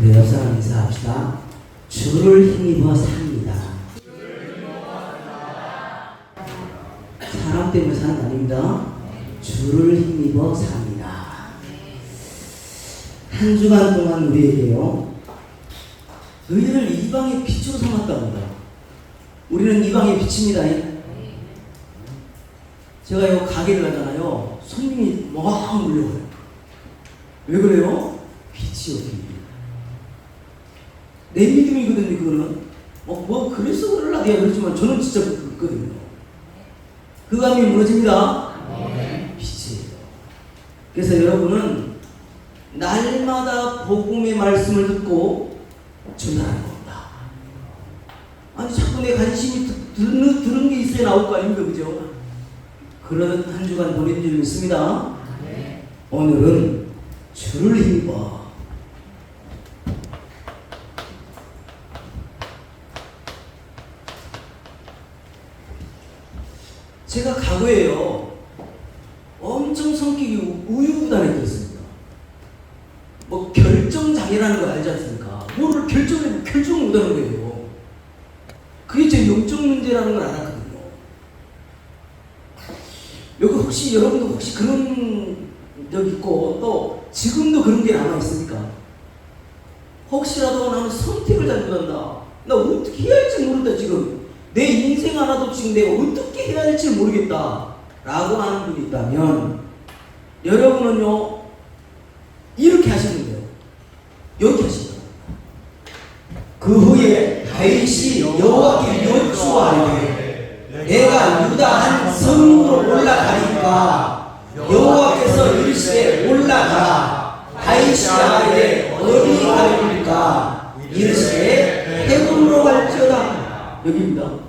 우리 옆 사람 인사합시다. 주를 힘입어 삽니다. 사람 때문에 사는 거 아닙니다. 주를 힘입어 삽니다. 한 주간 동안 우리에게요, 너희를 이방의 빛으로 삼았답니다. 우리는 이방의 빛입니다. 제가 이 가게를 가잖아요. 손님이 막 몰려와요. 왜 그래요? 빛이 없습니다. 내 믿음이거든요. 그거는 그래서 그럴라 내가 그러지만 저는 진짜 그렇거든요. 그 감이 무너집니다. 빛이에요. 그래서 여러분은 날마다 복음의 말씀을 듣고 전달하는 겁니다. 아니 자꾸 내 관심이 들은 게 있어야 나올 거 아닙니까? 그죠? 그런 한 주간 보낸 줄 믿습니다. 오늘은 주를 힘입어. 제가 과거에요, 엄청 성격이 우유부단했었습니다. 결정장애라는 걸 알지 않습니까? 뭐를 결정을 못하는 거예요. 그게 제 영적 문제라는 걸 알았거든요. 여기 혹시 여러분도 혹시 그런 적 있고 또 지금도 그런 게 남아 있습니까? 혹시라도 나는 선택을 잘못한다, 나 어떻게 해야 할지 모른다, 지금 내 인생 하나도 지금 내가 어떻게 해야 할지 모르겠다 라고 하는 분이 있다면, 여러분은요 이렇게 하시면 돼요. 이렇게 하시면 돼요. 그 후에 다윗이 여호와께 여쭈하되 내가 유다 한 성으로 올라가니까 여호와께서 이르시되 올라가라. 다윗이 아뢰되 어디 가리까? 이르시되 헤브론으로 갈지어다. 여기입니다.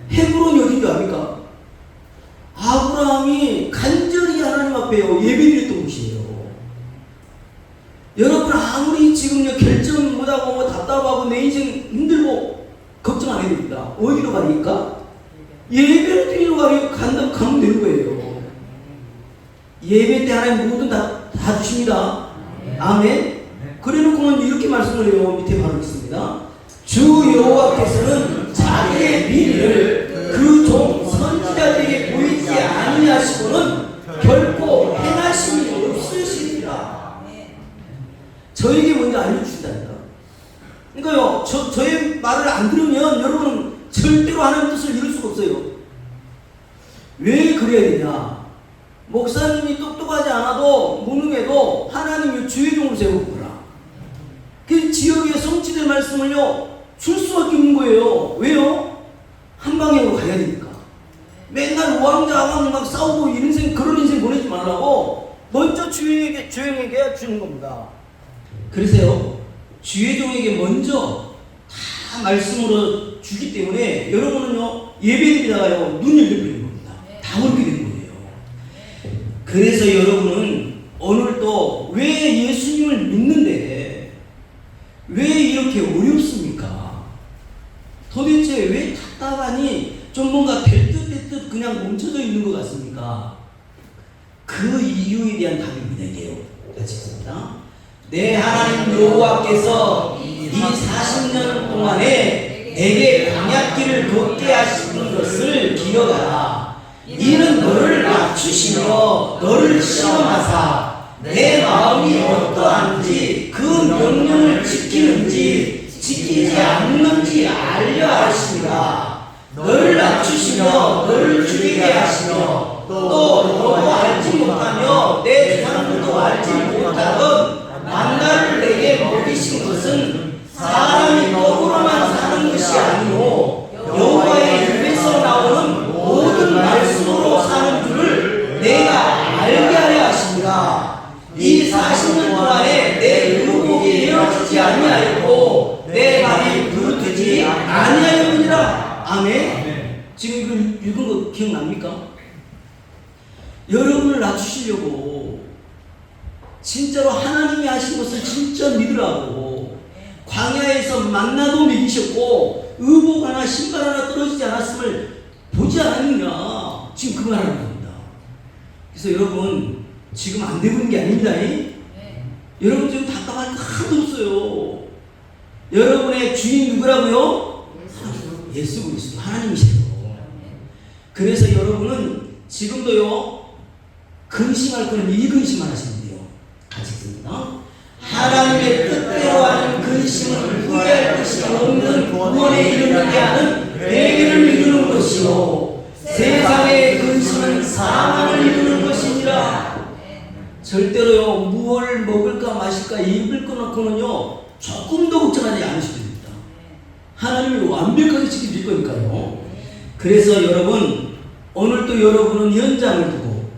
헤브론이 어딘지 압니까? 아브라함이 간절히 하나님 앞에 예배드렸던 곳이에요. 여러분 아무리 지금 결정 못하고 답답하고 내 인생 힘들고 걱정 안 해도 됩니다. 어디로 가니까? 예배를 드리러 가면 되는 거예요. 예배 때 하나님 모든 다 주십니다. 아멘. 그래놓고는 이렇게 말씀을 해요. 밑에 바로 있습니다. 주 여호와께서는 자기의 비밀을 그 종 선지자들에게 보이지 아니하시고는 결코 행하심이 없으시리라. 저에게 먼저 알려주신다니까. 그러니까요, 저의 말을 안 들으면 여러분은 절대로 하나님 뜻을 이룰 수가 없어요. 왜 그래야 되냐? 목사님이 똑똑하지 않아도 무능해도 하나님이 주의 종을 세우구나. 그 지역의 성취될 말씀을요 줄 수밖에 없는 거예요. 왜요? 한 방향으로 가야 되니까. 맨날 왕자왕 막 싸우고 그런 인생 보내지 말라고 먼저 주의 종에게 주는 겁니다. 그래서요, 주의 종에게 먼저 다 말씀으로 주기 때문에 여러분은요 예배드리다가요 눈 열려버리는 겁니다. 다 그렇게 되는 거예요. 그래서 여러분은 오늘도 왜 예수님을 믿는데 왜 이렇게 어렵습니까? 도대체 왜 답답하니 좀 뭔가 될 듯 그냥 멈춰져 있는 것 같습니까? 그 이유에 대한 답입니다. 이게요. 같이 읽습니다. 내 하나님 여호와께서 이 40년 동안에 내게 광야길을 걷게 하시는 것을 기억하라. 이는 너를 낮추시며 너를 시험하사 내 마음이 어떠한지 그 명령을 지키는지 지키지 않는지 알려 하시니라. 너를 낮추시며 너를 죽이게 하시며 또 너도 알지 못하며 내 조상들도 알지 못하던 만나를 내게 먹이신 것은 사람이 떡으로만 사는 것이 아니오 여호와의 입에서 나오는 모든 말씀으로 사는 줄을 내가 알게 하려 하십니다. 이 40년 동안에 내 의복이 이어지지 아니하였고 내 발이 부르트지 아니하였느니라. 아멘. 지금 이거 읽은 거 기억납니까? 여러분을 낮추시려고 진짜로 하나님이 하신 것을 진짜 믿으라고 광야에서 만나도 먹이셨고 의복 하나 신발 하나 떨어지지 않았음을 보지 않았느냐, 지금 그 말하는 겁니다. 그래서 여러분 지금 안 되고 있는 게 아닙니다. 여러분 지금 답답할 거 하나도 없어요. 여러분의 주인 누구라고요? 예수 그리스도 하나님이세요. 그래서 여러분은 지금도요 근심할 거는 이 근심만 하시면 돼요. 같이 읽습니다. 하나님의 뜻대로 하는 근심은 후회할 것이 없는 구원에 이르게 하는 내게를 이루는 것이요 세상의 근심은 사망을 이루는 것이니라. 절대로요 무엇을 먹을까 마실까 입을 거 놓고는요 조금도 걱정하지 않으셔도 됩니다. 하나님이 완벽하게 지켜줄 거니까요. 그래서 여러분 오늘도 여러분은 현장을 두고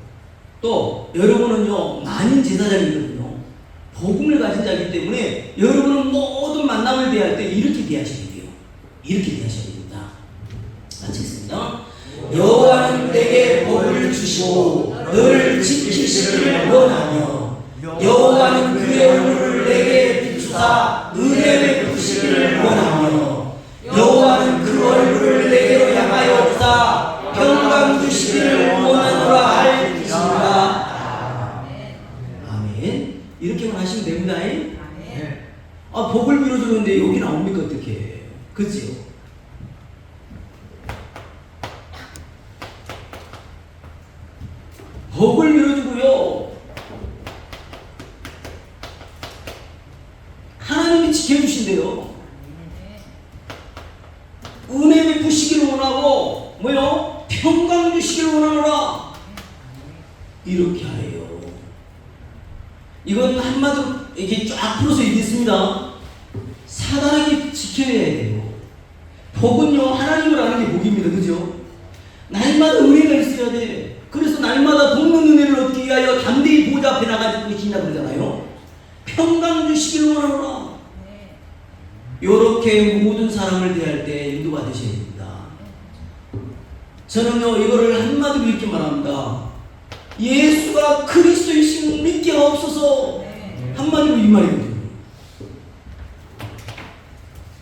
또 여러분은요 만인 제사장이거든요. 복음을 가진 자이기 때문에 여러분은 모든 만남을 대할 때 이렇게 대하셔야 돼요. 이렇게 대하셔야 됩니다. 같이 읽습니다. 여호와는 내게 복을 주시고 늘 지키시기를 원하며 여호와는 그의 얼굴을 내게 비추사 은혜 베푸시기를 원하며 여호와는 그 얼굴을 내게로 향하여 주사 평강 주시기를 원하노라 할 것이니라. 아멘. 이렇게만 하시면 됩니다. 복을 빌어주는데 여기 나옵니까 어떻게? 그치요? 복을 빌어주고요 하나님이 지켜주신대요. 은혜 베푸시기를 원하고 뭐요? 평강 주시기를 원하노라. 이렇게 하래요. 이건 한마디로 이게 쫙 풀어서 얘기했습니다. 사단에게 지켜야 돼요. 복은요 하나님을 아는 게 복입니다. 그죠? 날마다 은혜가 있어야 돼. 그래서 날마다 돕는 은혜를 얻기 위하여 담대히 보좌 앞에 나가질 것이냐 그러잖아요. 평강 주시기를 원하노라. 요렇게 모든 사람을 대할 때 인도가 되셔야 됩니다. 저는요 이거를 한마디로 이렇게 말합니다. 예수가 그리스도이심을 믿게 없어서 한마디로 이 말이거든요.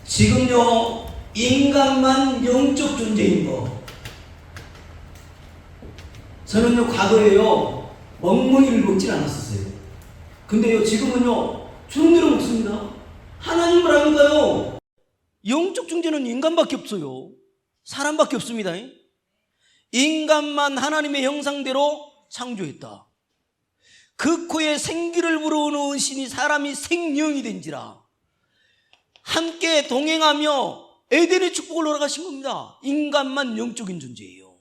지금요 인간만 영적 존재인 거. 저는요 과거에요 멍멍이를 먹진 않았었어요. 근데요 지금은요 주는 대로 먹습니다. 하나님을 아니까요. 영적 존재는 인간밖에 없어요. 사람밖에 없습니다. 인간만 하나님의 형상대로 창조했다. 그 코에 생기를 불어오는 신이 사람이 생명이 된지라. 함께 동행하며 에덴의 축복을 돌아가신 겁니다. 인간만 영적인 존재예요.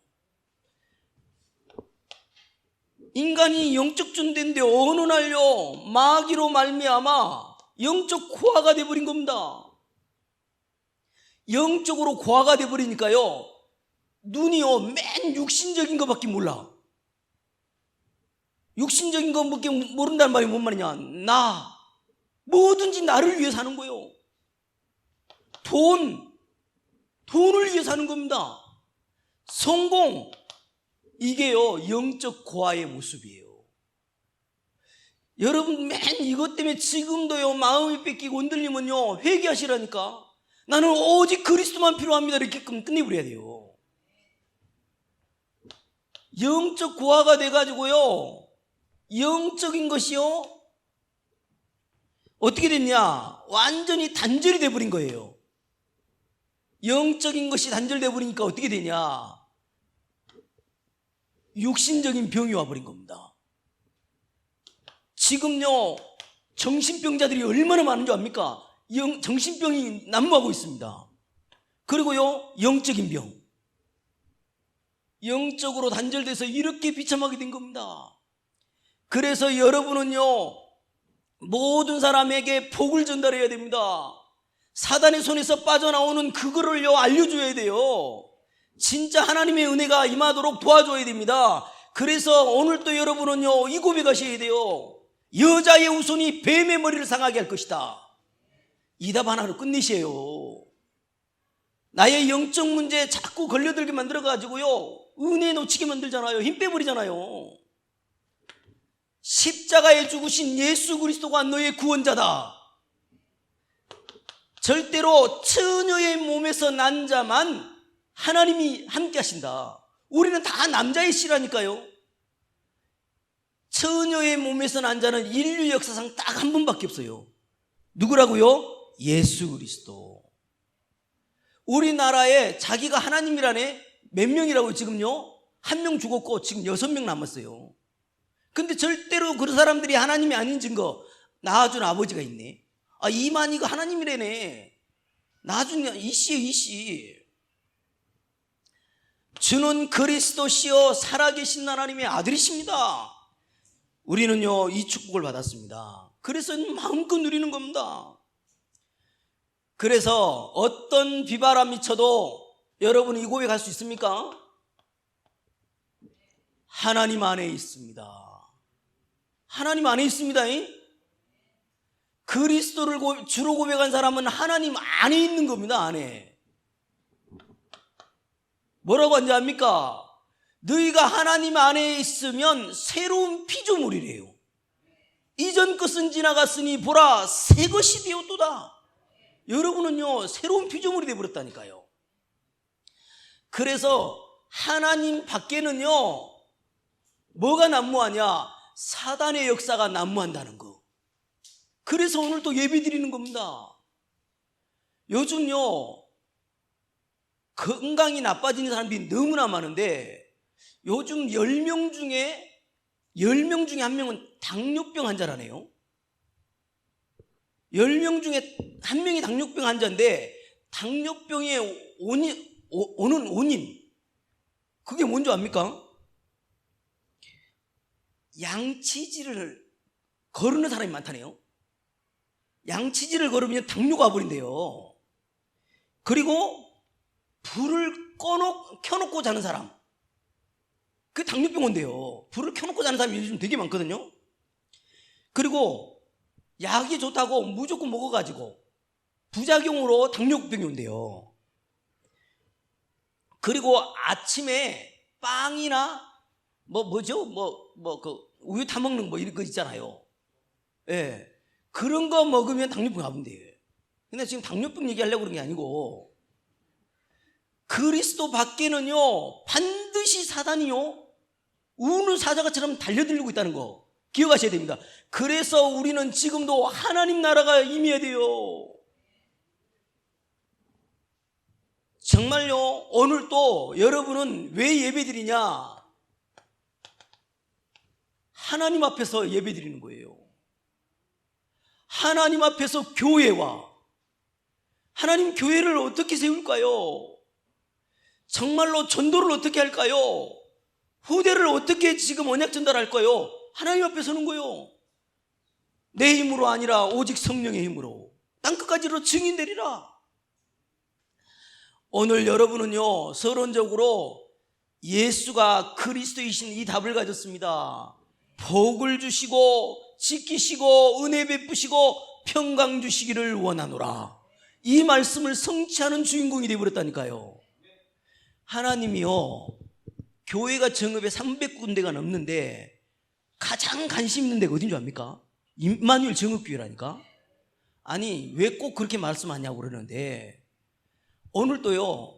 인간이 영적 존재인데 어느 날요 마귀로 말미암아 영적 고아가 되어버린 겁니다. 영적으로 고아가 되어버리니까요 눈이요 맨 육신적인 것밖에 몰라. 육신적인 것밖에 모른다는 말이 뭔 말이냐. 나 뭐든지 나를 위해 사는 거예요. 돈을 위해 사는 겁니다. 성공, 이게요 영적 고아의 모습이에요. 여러분 맨 이것 때문에 지금도요 마음이 뺏기고 흔들리면요 회개하시라니까. 나는 오직 그리스도만 필요합니다 이렇게 끝내버려야 돼요. 영적 고아가 돼가지고요 영적인 것이요 어떻게 됐냐, 완전히 단절이 돼버린 거예요. 영적인 것이 단절돼 버리니까 어떻게 되냐, 육신적인 병이 와버린 겁니다. 지금요 정신병자들이 얼마나 많은 줄 압니까? 정신병이 난무하고 있습니다. 그리고요 영적인 병, 영적으로 단절돼서 이렇게 비참하게 된 겁니다. 그래서 여러분은요 모든 사람에게 복을 전달해야 됩니다. 사단의 손에서 빠져나오는 그거를요 알려줘야 돼요. 진짜 하나님의 은혜가 임하도록 도와줘야 됩니다. 그래서 오늘도 여러분은요 이 고백하셔야 돼요. 여자의 후손이 뱀의 머리를 상하게 할 것이다. 이 답 하나로 끝내셔요. 나의 영적 문제에 자꾸 걸려들게 만들어가지고요 은혜 놓치게 만들잖아요. 힘 빼버리잖아요. 십자가에 죽으신 예수 그리스도가 너의 구원자다. 절대로 처녀의 몸에서 난 자만 하나님이 함께 하신다. 우리는 다 남자의 씨라니까요. 처녀의 몸에서 난 자는 인류 역사상 딱 한 분밖에 없어요. 누구라고요? 예수 그리스도. 우리나라에 자기가 하나님이라네 몇 명이라고 지금요? 1명 죽었고 지금 6명 남았어요. 근데 절대로 그런 사람들이 하나님이 아닌 증거 낳아준 아버지가 있네. 아, 이만희가 하나님이라네. 낳아준 이씨예요, 이씨. 주는 그리스도시요 살아계신 하나님의 아들이십니다. 우리는요 이 축복을 받았습니다. 그래서 마음껏 누리는 겁니다. 그래서 어떤 비바람이 쳐도 여러분 이 고백할 수 있습니까? 하나님 안에 있습니다. 하나님 안에 있습니다. 그리스도를 주로 고백한 사람은 하나님 안에 있는 겁니다. 안에. 뭐라고 하는지 압니까? 너희가 하나님 안에 있으면 새로운 피조물이래요. 이전 것은 지나갔으니 보라 새 것이 되었도다. 여러분은요 새로운 피조물이 되어버렸다니까요. 그래서 하나님 밖에는요 뭐가 난무하냐? 사단의 역사가 난무한다는 거. 그래서 오늘 또 예배 드리는 겁니다. 요즘요 건강이 나빠지는 사람들이 너무나 많은데 요즘 10명 중에 1명은 당뇨병 환자라네요. 10명 중에 1명이 당뇨병 환자인데 당뇨병의 오는 원인 그게 뭔지 압니까? 양치질을 거르는 사람이 많다네요. 양치질을 걸으면 당뇨가 와버린대요. 그리고 불을 켜놓고 자는 사람, 그게 당뇨병 온대요. 불을 켜놓고 자는 사람이 요즘 되게 많거든요. 그리고 약이 좋다고 무조건 먹어가지고 부작용으로 당뇨병이 온대요. 그리고 아침에 빵이나 그 우유 타 먹는 뭐 이런 거 있잖아요. 예. 그런 거 먹으면 당뇨병 와본대요. 근데 지금 당뇨병 얘기하려고 그런 게 아니고 그리스도 밖에는요 반드시 사단이요 우는 사자가처럼 달려들고 있다는 거 기억하셔야 됩니다. 그래서 우리는 지금도 하나님 나라가 임해야 돼요. 정말요. 오늘 또 여러분은 왜 예배드리냐? 하나님 앞에서 예배드리는 거예요. 하나님 앞에서 교회와 하나님 교회를 어떻게 세울까요? 정말로 전도를 어떻게 할까요? 후대를 어떻게 지금 언약 전달할까요? 하나님 앞에 서는 거예요. 내 힘으로 아니라 오직 성령의 힘으로 땅끝까지로 증인되리라. 오늘 여러분은요 서론적으로 예수가 그리스도이신 이 답을 가졌습니다. 복을 주시고 지키시고 은혜 베푸시고 평강 주시기를 원하노라. 이 말씀을 성취하는 주인공이 되어버렸다니까요. 하나님이요 교회가 정읍에 300군데가 넘는데 가장 관심 있는 데가 어딘 줄 압니까? 임마누엘 정읍교회라니까. 아니 왜 꼭 그렇게 말씀하냐고 그러는데 오늘 또요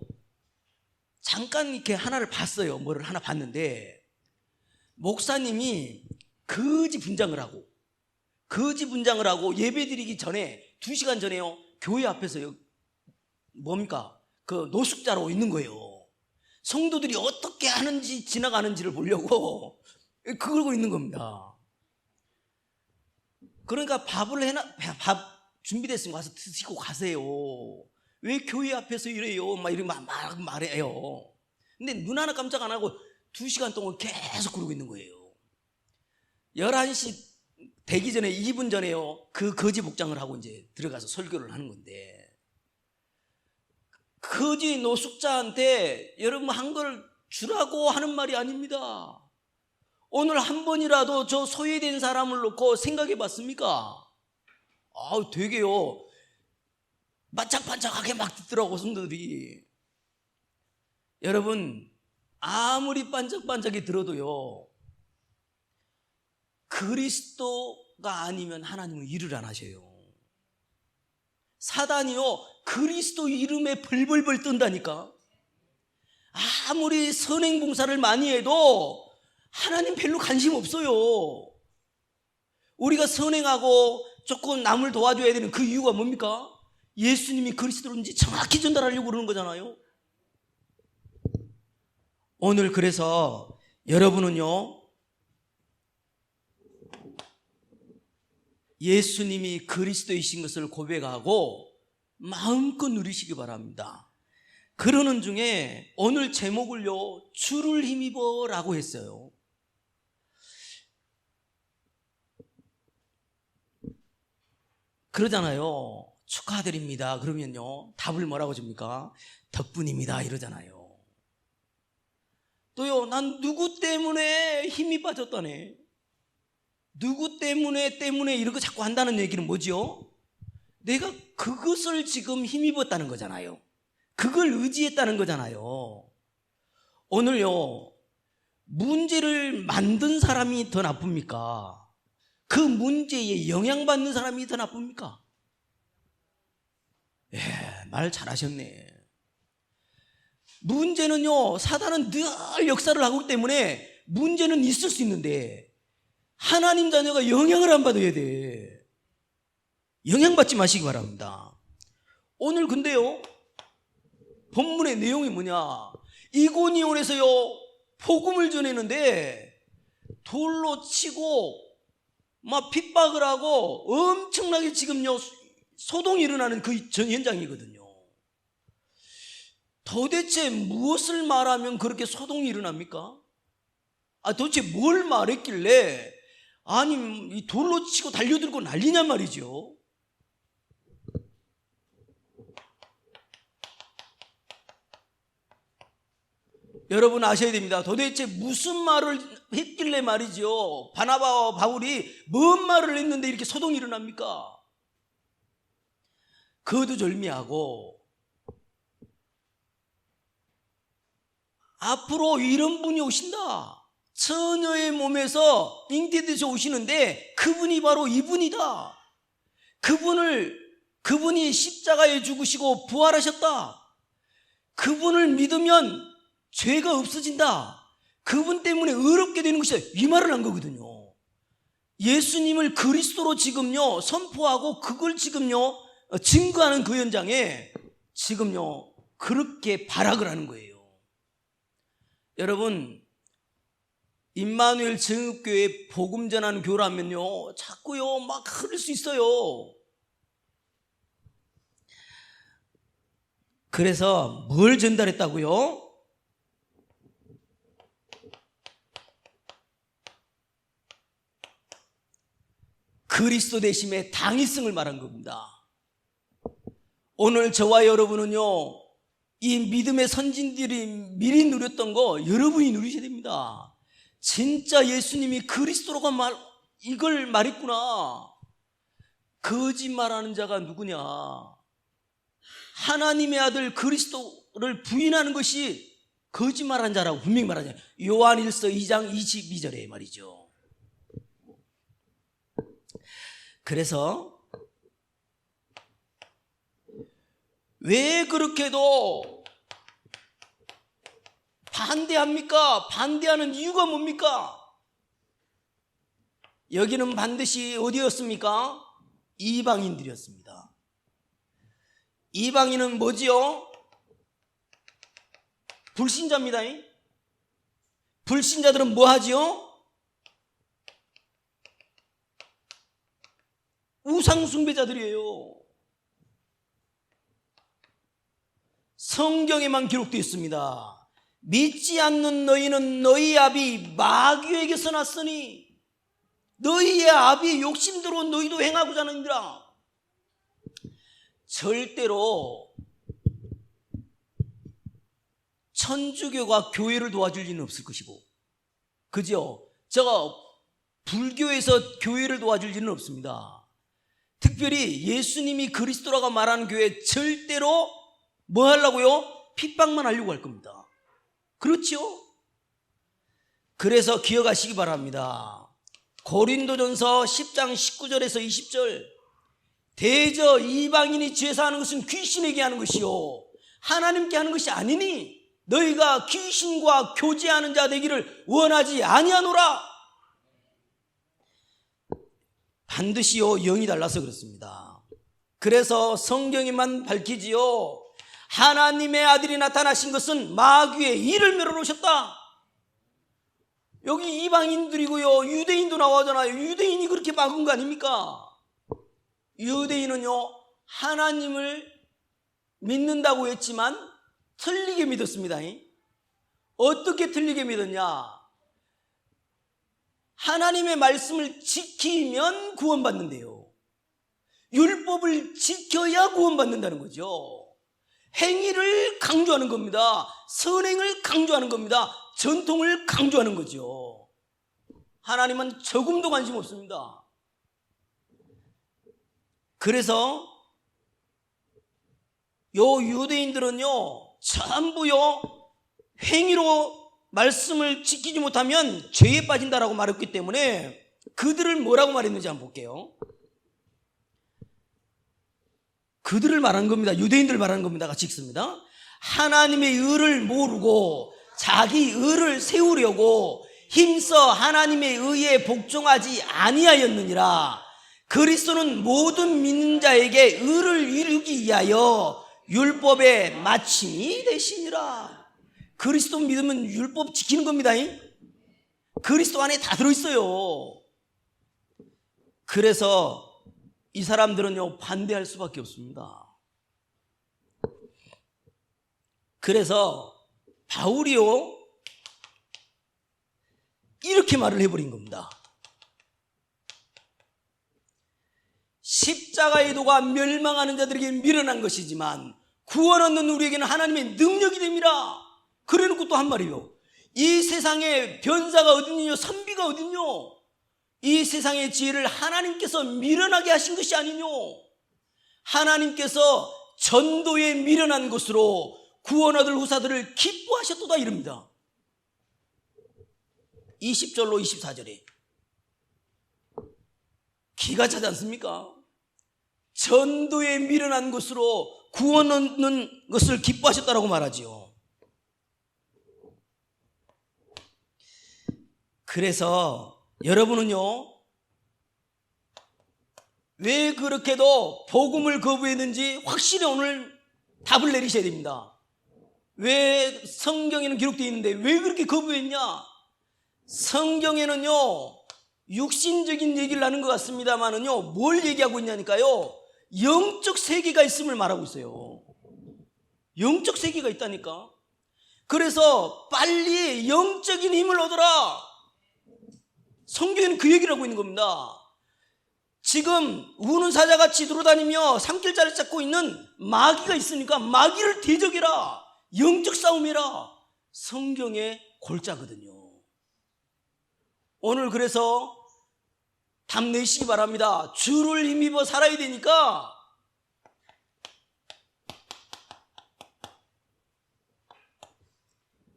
잠깐 이렇게 하나를 봤어요. 뭐를 하나 봤는데 목사님이 거지 분장을 하고 예배드리기 전에 2시간 전에요 교회 앞에서 뭡니까 그 노숙자로 있는 거예요. 성도들이 어떻게 하는지 지나가는지를 보려고 그러고 있는 겁니다. 그러니까 밥 준비됐으면 와서 드시고 가세요. 왜 교회 앞에서 이래요? 막 이렇게 말해요. 근데 눈 하나 깜짝 안 하고 2시간 동안 계속 그러고 있는 거예요. 11시 되기 전에 2분 전에요 그 거지 복장을 하고 이제 들어가서 설교를 하는 건데 거지 노숙자한테 여러분 한 걸 주라고 하는 말이 아닙니다. 오늘 한 번이라도 저 소외된 사람을 놓고 생각해 봤습니까? 되게요 반짝반짝하게 막 듣더라고 성도들이. 여러분 아무리 반짝반짝이 들어도요 그리스도가 아니면 하나님은 일을 안 하셔요. 사단이요 그리스도 이름에 벌벌벌 뜬다니까. 아무리 선행봉사를 많이 해도 하나님 별로 관심 없어요. 우리가 선행하고 조금 남을 도와줘야 되는 그 이유가 뭡니까? 예수님이 그리스도인지 정확히 전달하려고 그러는 거잖아요. 오늘 그래서 여러분은요, 예수님이 그리스도이신 것을 고백하고 마음껏 누리시기 바랍니다. 그러는 중에 오늘 제목을요, 주를 힘입어 라고 했어요. 그러잖아요. 축하드립니다. 그러면요, 답을 뭐라고 줍니까? 덕분입니다. 이러잖아요. 또요, 난 누구 때문에 힘이 빠졌다네. 누구 때문에 이런 거 자꾸 한다는 얘기는 뭐지요? 내가 그것을 지금 힘입었다는 거잖아요. 그걸 의지했다는 거잖아요. 오늘요, 문제를 만든 사람이 더 나쁩니까? 그 문제에 영향받는 사람이 더 나쁩니까? 예, 말 잘하셨네. 문제는요, 사단은 늘 역사를 하고 있기 때문에 문제는 있을 수 있는데 하나님 자녀가 영향을 안 받아야 돼. 영향받지 마시기 바랍니다. 오늘 근데요, 본문의 내용이 뭐냐? 이고니온에서요, 복음을 전했는데 돌로 치고 막 핍박을 하고 엄청나게 지금요 소동이 일어나는 그 전 현장이거든요. 도대체 무엇을 말하면 그렇게 소동이 일어납니까? 도대체 뭘 말했길래 아니 이 돌로 치고 달려들고 난리냔 말이죠. 여러분 아셔야 됩니다. 도대체 무슨 말을 했길래 말이죠, 바나바와 바울이 뭔 말을 했는데 이렇게 소동이 일어납니까? 거두절미하고 앞으로 이런 분이 오신다. 처녀의 몸에서 잉태돼서 오시는데 그분이 바로 이분이다. 그분이 십자가에 죽으시고 부활하셨다. 그분을 믿으면 죄가 없어진다. 그분 때문에 의롭게 되는 것이다. 이 말을 한 거거든요. 예수님을 그리스도로 지금요 선포하고 그걸 지금요 증거하는 그 현장에 지금요 그렇게 발악을 하는 거예요. 여러분, 임마누엘 정읍교회 복음 전하는 교라면요 자꾸요 막 흐를 수 있어요. 그래서 뭘 전달했다고요? 그리스도 되심의 당위성을 말한 겁니다. 오늘 저와 여러분은요 이 믿음의 선진들이 미리 누렸던 거 여러분이 누리셔야 됩니다. 진짜 예수님이 그리스도라고 이걸 말했구나. 거짓말하는 자가 누구냐? 하나님의 아들 그리스도를 부인하는 것이 거짓말한 자라고 분명히 말하잖아요. 요한일서 2장 22절에 말이죠. 그래서 왜 그렇게도 반대합니까? 반대하는 이유가 뭡니까? 여기는 반드시 어디였습니까? 이방인들이었습니다. 이방인은 뭐지요? 불신자입니다. 불신자들은 뭐 하지요? 우상숭배자들이에요. 성경에만 기록되어 있습니다. 믿지 않는 너희는 너희 아비 마귀에게서 났으니 너희의 아비의 욕심대로 너희도 행하고자 하느니라. 절대로 천주교가 교회를 도와줄 리는 없을 것이고, 그죠? 불교에서 교회를 도와줄 리는 없습니다. 특별히 예수님이 그리스도라고 말하는 교회 절대로 뭐 하려고요? 핍박만 하려고 할 겁니다. 그렇죠? 그래서 기억하시기 바랍니다. 고린도전서 10장 19절에서 20절, 대저 이방인이 제사하는 것은 귀신에게 하는 것이요 하나님께 하는 것이 아니니 너희가 귀신과 교제하는 자 되기를 원하지 아니하노라. 반드시요 영이 달라서 그렇습니다. 그래서 성경에만 밝히지요. 하나님의 아들이 나타나신 것은 마귀의 일을 멸하셨다. 여기 이방인들이고요, 유대인도 나오잖아요. 유대인이 그렇게 막은 거 아닙니까? 유대인은요, 하나님을 믿는다고 했지만 틀리게 믿었습니다. 어떻게 틀리게 믿었냐? 하나님의 말씀을 지키면 구원받는데요. 율법을 지켜야 구원받는다는 거죠. 행위를 강조하는 겁니다. 선행을 강조하는 겁니다. 전통을 강조하는 거죠. 하나님은 조금도 관심 없습니다. 그래서 요 유대인들은요, 전부요, 행위로 말씀을 지키지 못하면 죄에 빠진다라고 말했기 때문에 그들을 뭐라고 말했는지 한번 볼게요. 그들을 말하는 겁니다. 유대인들을 말하는 겁니다. 같이 읽습니다. 하나님의 의를 모르고 자기 의를 세우려고 힘써 하나님의 의에 복종하지 아니하였느니라. 그리스도는 모든 믿는 자에게 의를 이루기 위하여 율법의 마침이 되시니라. 그리스도 믿으면 율법 지키는 겁니다. 그리스도 안에 다 들어있어요. 그래서 이 사람들은요, 반대할 수밖에 없습니다. 그래서 바울이요, 이렇게 말을 해버린 겁니다. 십자가의 도가 멸망하는 자들에게 미련한 것이지만 구원 얻는 우리에게는 하나님의 능력이 됩니다. 그래놓고 또 한 말이요, 이 세상에 변사가 어딨냐, 선비가 어딨냐, 이 세상의 지혜를 하나님께서 미련하게 하신 것이 아니뇨. 하나님께서 전도에 미련한 것으로 구원 얻을 후사들을 기뻐하셨도다 이릅니다. 20절로 24절에 기가 차지 않습니까? 전도에 미련한 것으로 구원 얻는 것을 기뻐하셨다라고 말하지요. 그래서 여러분은요, 왜 그렇게도 복음을 거부했는지 확실히 오늘 답을 내리셔야 됩니다. 왜 성경에는 기록되어 있는데 왜 그렇게 거부했냐? 성경에는요, 육신적인 얘기를 하는 것 같습니다만은요, 뭘 얘기하고 있냐니까요, 영적 세계가 있음을 말하고 있어요. 영적 세계가 있다니까. 그래서 빨리 영적인 힘을 얻어라. 성경에는 그 얘기를 하고 있는 겁니다. 지금 우는 사자같이 돌아다니며 산길자를 찾고 있는 마귀가 있으니까 마귀를 대적해라. 영적 싸움해라. 성경의 골자거든요. 오늘 그래서 답내시기 바랍니다. 주를 힘입어 살아야 되니까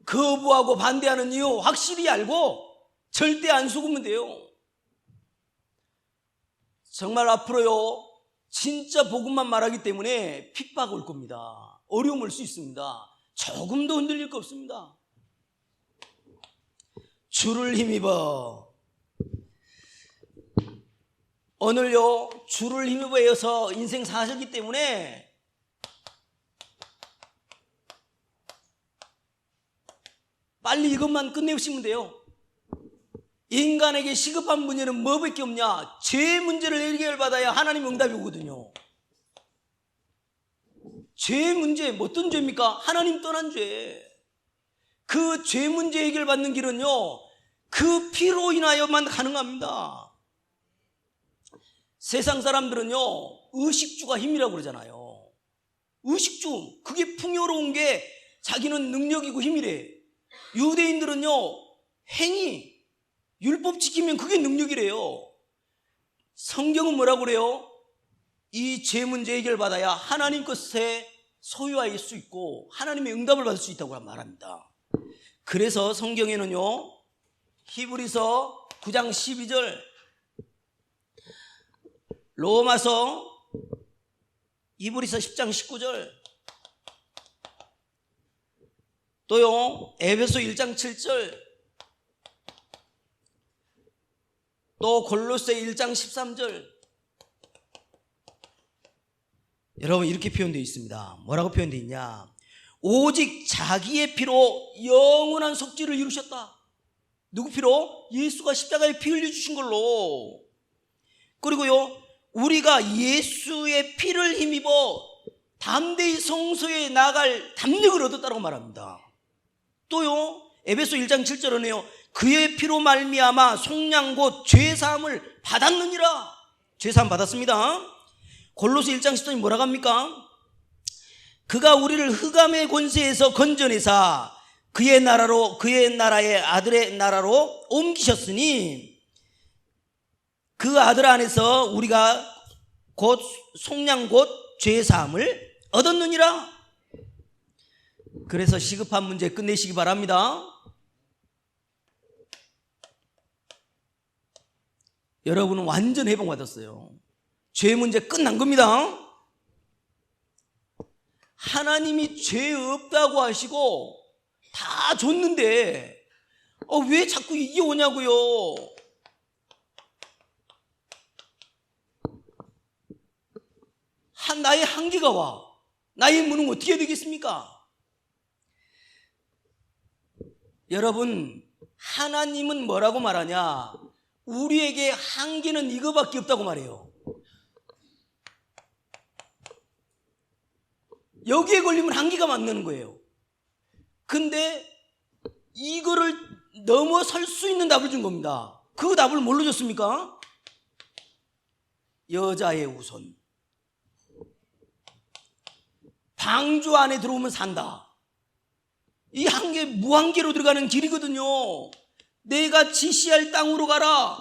거부하고 반대하는 이유 확실히 알고 절대 안 속으면 돼요. 정말 앞으로요, 진짜 복음만 말하기 때문에 핍박 올 겁니다. 어려움 올 수 있습니다. 조금도 흔들릴 거 없습니다. 주를 힘입어. 오늘요, 주를 힘입어서 인생 사셨기 때문에 빨리 이것만 끝내시면 돼요. 인간에게 시급한 문제는 뭐밖에 없냐? 죄 문제를 해결받아야 하나님 응답이 오거든요. 죄 문제, 어떤 죄입니까? 하나님 떠난 죄. 그 죄 문제 해결받는 길은요, 그 피로 인하여만 가능합니다. 세상 사람들은요, 의식주가 힘이라고 그러잖아요. 의식주, 그게 풍요로운 게 자기는 능력이고 힘이래. 유대인들은요, 행위, 율법 지키면 그게 능력이래요. 성경은 뭐라고 그래요? 이 죄 문제 해결받아야 하나님 것에 소유할 수 있고 하나님의 응답을 받을 수 있다고 말합니다. 그래서 성경에는요, 히브리서 9장 12절, 로마서 히브리서 10장 19절, 또요 에베소 1장 7절, 또 골로새 1장 13절, 여러분 이렇게 표현되어 있습니다. 뭐라고 표현되어 있냐? 오직 자기의 피로 영원한 속죄를 이루셨다. 누구 피로? 예수가 십자가에 피 흘려주신 걸로. 그리고요, 우리가 예수의 피를 힘입어 담대히 성소에 나갈 담력을 얻었다고 말합니다. 또요, 에베소 1장 7절은요, 그의 피로 말미암아 속량 곧 죄사함을 받았느니라. 죄사함 받았습니다. 골로새 1장 10절이 뭐라고 합니까? 그가 우리를 흑암의 권세에서 건져내사 그의 나라로, 그의 나라의 아들의 나라로 옮기셨으니 그 아들 안에서 우리가 곧 속량 곧 죄사함을 얻었느니라. 그래서 시급한 문제 끝내시기 바랍니다. 여러분은 완전 해방받았어요. 죄 문제 끝난 겁니다. 하나님이 죄 없다고 하시고 다 줬는데 왜 자꾸 이게 오냐고요. 나의 한계가 와. 나의 문은 어떻게 되겠습니까? 여러분, 하나님은 뭐라고 말하냐? 우리에게 한계는 이거밖에 없다고 말해요. 여기에 걸리면 한계가 만드는 거예요. 근데 이거를 넘어설 수 있는 답을 준 겁니다. 그 답을 뭘로 줬습니까? 여자의 우선. 방주 안에 들어오면 산다. 이 한계, 무한계로 들어가는 길이거든요. 내가 지시할 땅으로 가라.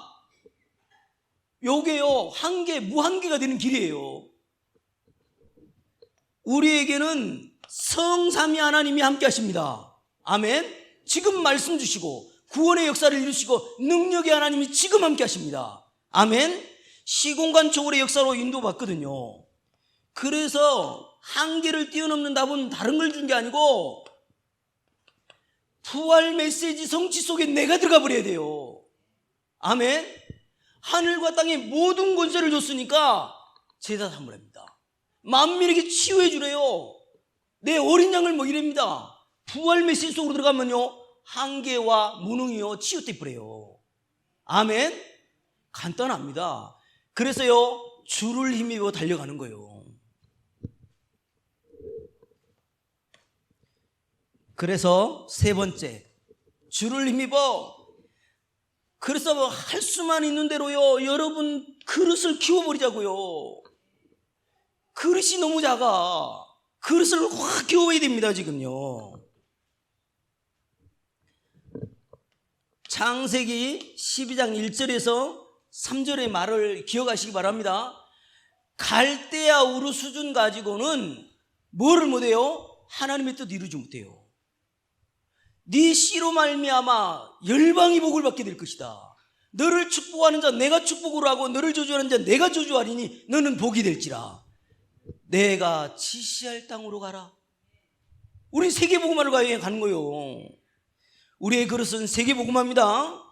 요게요, 한계, 무한계가 되는 길이에요. 우리에게는 성삼위 하나님이 함께 하십니다. 아멘. 지금 말씀 주시고 구원의 역사를 이루시고 능력의 하나님이 지금 함께 하십니다. 아멘. 시공간 초월의 역사로 인도받거든요. 그래서 한계를 뛰어넘는 답은 다른 걸 준 게 아니고 부활 메시지 성취 속에 내가 들어가 버려야 돼요. 아멘. 하늘과 땅의 모든 권세를 줬으니까 제사 삼으랍니다. 만민에게 치유해 주래요. 내 어린 양을 먹이랍니다. 부활 메시지 속으로 들어가면요, 한계와 무능이요 치유돼 버려요. 아멘. 간단합니다. 그래서요, 주를 힘입어 달려가는 거예요. 그래서 세 번째, 주를 힘입어. 그래서 뭐 할 수만 있는 대로요, 여러분 그릇을 키워버리자고요. 그릇이 너무 작아. 그릇을 확 키워야 됩니다. 지금요. 창세기 12장 1절에서 3절의 말을 기억하시기 바랍니다. 갈대아 우르 수준 가지고는 뭐를 못해요? 하나님의 뜻 이루지 못해요. 네 씨로 말미암아 열방이 복을 받게 될 것이다. 너를 축복하는 자 내가 축복을 하고 너를 저주하는 자 내가 저주하리니 너는 복이 될지라. 내가 지시할 땅으로 가라. 우리 세계복음화를 가는 거예요. 우리의 그릇은 세계복음화입니다.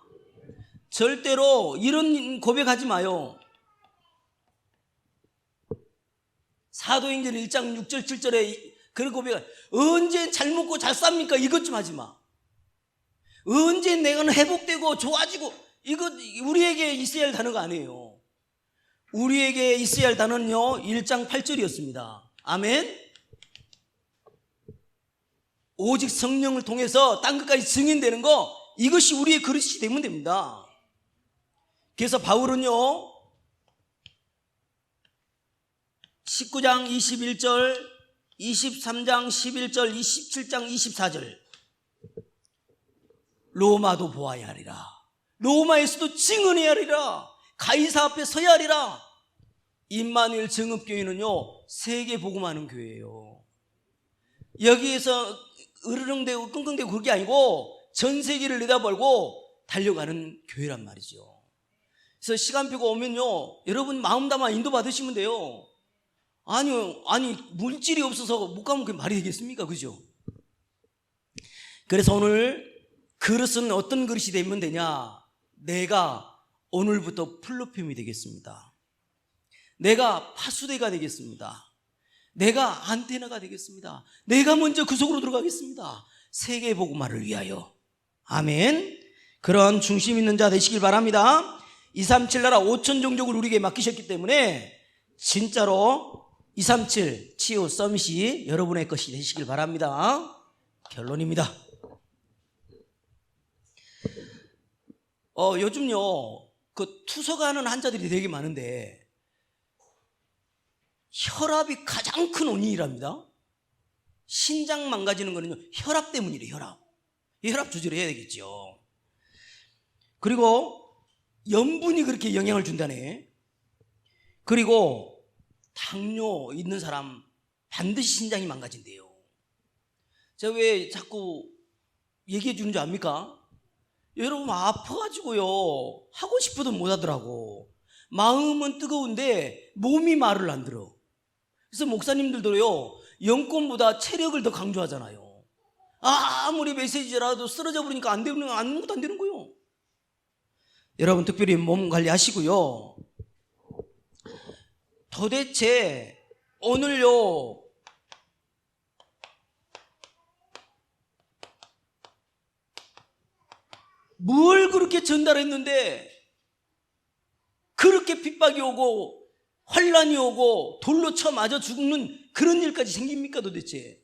절대로 이런 고백하지 마요. 사도행전 1장 6절 7절에 그런 고백, 언제 잘 먹고 잘 삽니까? 이것 좀 하지 마. 언제 내가 회복되고 좋아지고, 이거 우리에게 있어야 할 단어가 아니에요. 우리에게 있어야 할 단어는요 1장 8절이었습니다 아멘. 오직 성령을 통해서 땅 끝까지 증인되는 거, 이것이 우리의 그릇이 되면 됩니다. 그래서 바울은요 19장 21절, 23장 11절, 27장 24절, 로마도 보아야 하리라. 로마에서도 증언해야 하리라. 가이사 앞에 서야 하리라. 임마누엘 증업교회는요 세계 복음하는 교회예요. 여기에서 으르렁대고 끙끙대고 그게 아니고 전 세계를 내다보고 달려가는 교회란 말이죠. 그래서 시간표가 오면요 여러분 마음 담아 인도 받으시면 돼요. 아니 물질이 없어서 못 가면 그게 말이 되겠습니까? 그죠? 그래서 오늘 그릇은 어떤 그릇이 되면 되냐? 내가 오늘부터 플로핌이 되겠습니다. 내가 파수대가 되겠습니다. 내가 안테나가 되겠습니다. 내가 먼저 그 속으로 들어가겠습니다. 세계 복음화를 위하여. 아멘. 그런 중심 있는 자 되시길 바랍니다. 237 나라 5천 종족을 우리에게 맡기셨기 때문에 진짜로 237 치유 서밋이 여러분의 것이 되시길 바랍니다. 결론입니다. 요즘요 그 투석하는 환자들이 되게 많은데 혈압이 가장 큰 원인이랍니다. 신장 망가지는 거는요 혈압 때문이래요. 혈압 조절해야 되겠죠. 그리고 염분이 그렇게 영향을 준다네. 그리고 당뇨 있는 사람 반드시 신장이 망가진대요. 제가 왜 자꾸 얘기해 주는 줄 압니까? 여러분 아파가지고요 하고 싶어도 못 하더라고. 마음은 뜨거운데 몸이 말을 안 들어. 그래서 목사님들도요 영권보다 체력을 더 강조하잖아요. 아무리 메시지라도 쓰러져 버리니까 아무것도 안 되는 거예요. 여러분 특별히 몸 관리하시고요. 도대체 오늘요 뭘 그렇게 전달했는데 그렇게 핍박이 오고 환란이 오고 돌로 쳐 맞아 죽는 그런 일까지 생깁니까 도대체?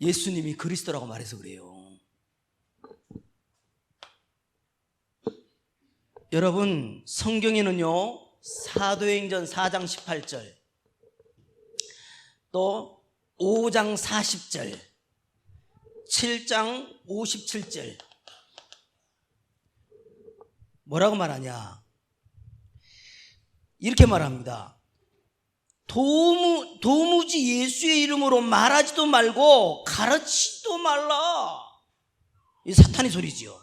예수님이 그리스도라고 말해서 그래요. 여러분 성경에는요 사도행전 4장 18절 또 5장 40절 7장 57절 뭐라고 말하냐? 이렇게 말합니다. 도무지 예수의 이름으로 말하지도 말고 가르치지도 말라. 이 사탄의 소리지요.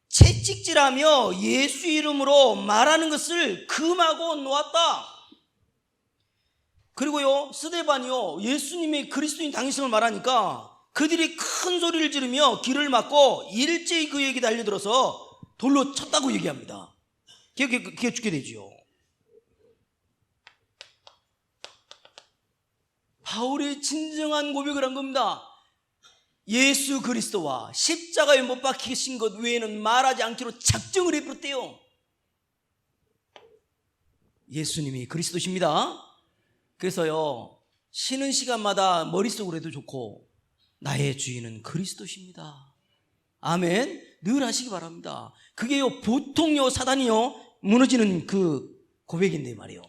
채찍질하며 예수 이름으로 말하는 것을 금하고 놓았다. 그리고요 스데반이요 예수님의 그리스도인 당신을 말하니까 그들이 큰 소리를 지르며 길을 막고 일제히 그에게 달려들어서 돌로 쳤다고 얘기합니다. 그게 죽게 되지요. 바울이 진정한 고백을 한 겁니다. 예수 그리스도와 십자가에 못 박히신 것 외에는 말하지 않기로 작정을 해버렸대요. 예수님이 그리스도십니다. 그래서요 쉬는 시간마다 머릿속으로 해도 좋고 나의 주인은 그리스도십니다. 아멘. 늘 하시기 바랍니다. 그게요 보통요 사단이요 무너지는 그 고백인데 말이에요.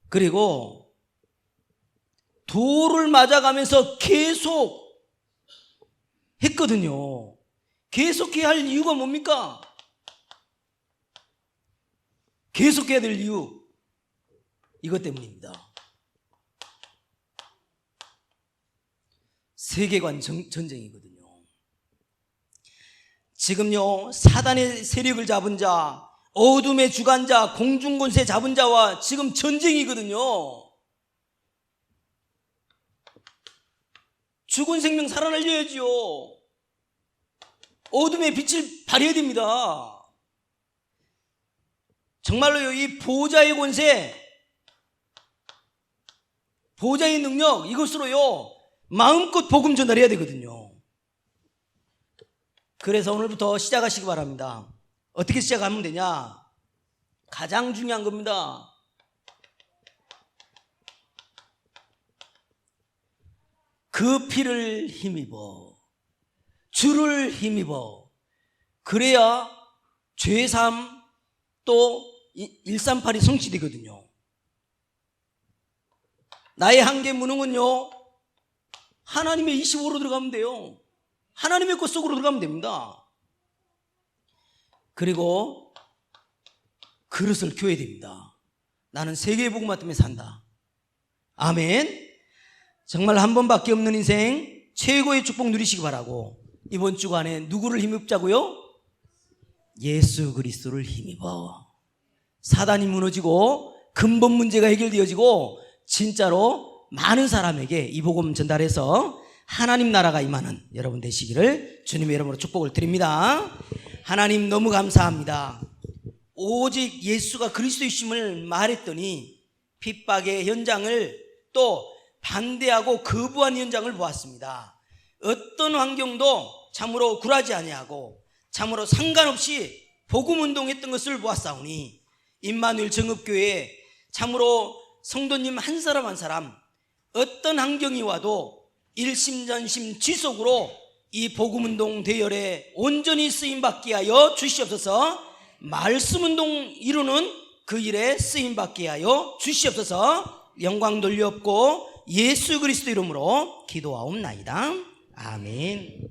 그리고 돌을 맞아가면서 계속 했거든요. 계속해야 할 이유가 뭡니까? 계속해야 될 이유 이것 때문입니다. 세계관 전쟁이거든요. 지금요 사단의 세력을 잡은 자, 어둠의 주관자, 공중권세 잡은 자와 지금 전쟁이거든요. 죽은 생명 살아날려야지요. 어둠의 빛을 발해야 됩니다. 정말로요 이 보좌의 권세, 보좌의 능력 이것으로요 마음껏 복음 전달해야 되거든요. 그래서 오늘부터 시작하시기 바랍니다. 어떻게 시작하면 되냐? 가장 중요한 겁니다. 그 피를 힘입어 주를 힘입어 그래야 죄삼 또 138이 성취되거든요. 나의 한계 무능은요 하나님의 25로 들어가면 돼요. 하나님의 것 속으로 들어가면 됩니다. 그리고 그릇을 켜야 됩니다. 나는 세계의 복음화 때문에 산다. 아멘. 정말 한 번밖에 없는 인생 최고의 축복 누리시기 바라고 이번 주간에 누구를 힘입자고요? 예수 그리스도를 힘입어 사단이 무너지고 근본 문제가 해결되어지고 진짜로 많은 사람에게 이 복음 전달해서 하나님 나라가 임하는 여러분 되시기를 주님의 이름으로 축복을 드립니다. 하나님 너무 감사합니다. 오직 예수가 그리스도이심을 말했더니 핍박의 현장을 또 반대하고 거부한 현장을 보았습니다. 어떤 환경도 참으로 굴하지 아니하고 참으로 상관없이 복음운동했던 것을 보았사오니 임마누엘 정읍교회에 참으로 성도님 한 사람 한 사람 어떤 환경이 와도 일심전심 지속으로 이 복음운동 대열에 온전히 쓰임받게 하여 주시옵소서. 말씀운동 이루는 그 일에 쓰임받게 하여 주시옵소서. 영광 돌려옵고 예수 그리스도 이름으로 기도하옵나이다. 아멘.